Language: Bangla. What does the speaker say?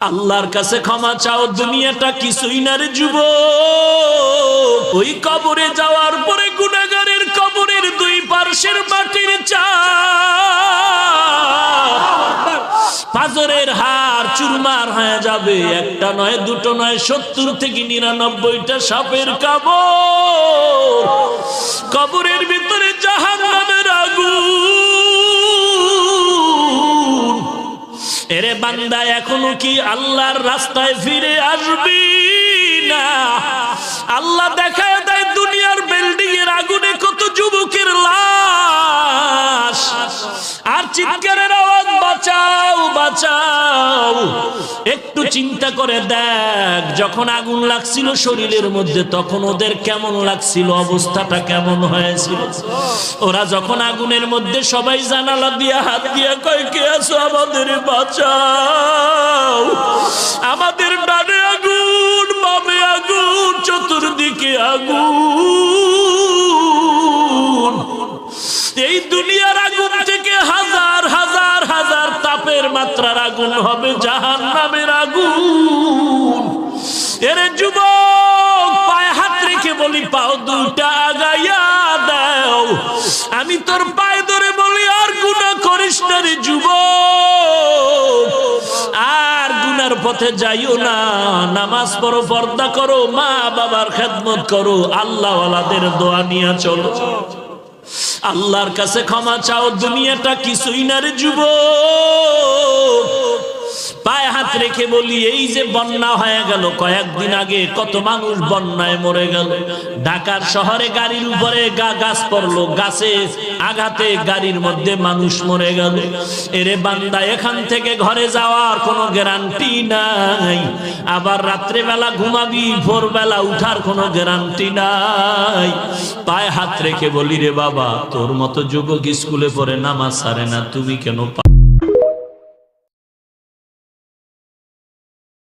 আল্লাহর কাছে ক্ষমা চাও, দুনিয়াটা কিছুই না রে যুবক। ওই কবরে যাওয়ার পরে গুনাহগারের কবরের দুই পার্শ্বের মাটির চাপ পাথরের হাড় চুরমার হয়ে যাবে। একটা নয়, দুটো নয়, 70 থেকে 99টা সাপের কামড়। কবরের ভিতরে জাহান্নামের আগুন। এরে বান্দা, এখনো কি আল্লাহর রাস্তায় ফিরে আসবি না? আল্লাহ দেখায় দেয় দুনিয়ার বিল্ডিং এর আগুনে কত যুবকের লাশ, আর চিৎকারের আওয়াজ, বাঁচাও বাঁচাও। একটু চিন্তা করে দেখ, যখন আগুন লাগছিল শরীরের মধ্যে তখন ওদের কেমন লাগছিল, অবস্থাটা কেমন হয়েছিল। ওরা যখন আগুনের মধ্যে সবাই জানালা দিয়ে হাত দিয়ে কয়, কে আছো, আমাদের বাঁচাও। আমাদের ডানে আগুন, বামে আগুন, চতুর্দিকে আগুন। এই দুনিয়ার আগুন থেকে হাজার হাজার হাজার তাপের মাত্রার আগুন হবে জাহান্নামের আগুন। এরে যুবক, পায়ে হাত রেখে বলি, পাও দুইটা আগাইয়া দাও। আমি তোর পায়ে ধরে বলি, আর গুনাহ করিস না রে যুবক, আর গুনার পথে যাইও না। নামাজ পড়ো, পর্দা করো, মা বাবার খেদমত করো, আল্লাহ ওয়ালাদের দোয়া নিয়ে চলো। আল্লাহর কাছে ক্ষমা চাও, দুনিয়াটা কিছুই না রে যুবক। পায়ে হাত রেখে বলি, এই যে বন্যা হয়ে গেল কয়েকদিন আগে, কত মানুষ বন্যায় মরে গেল। ঢাকার শহরে গাড়ির উপরে গাছ পড়লো, গাছে আঘাতে গাড়ির মধ্যে মানুষ মরে গেল। এরে বান্দা, এখান থেকে ঘরে যাওয়ার কোনো গ্যারান্টি নাই। আবার রাত্রে বেলা ঘুমাবি, ভোরবেলা উঠার কোনো গ্যারান্টি নাই। পায়ে হাত রেখে বলি, রে বাবা, তোর মতো যুবক স্কুলে পড়ে নামাজ ছাড়ে না, তুমি কেন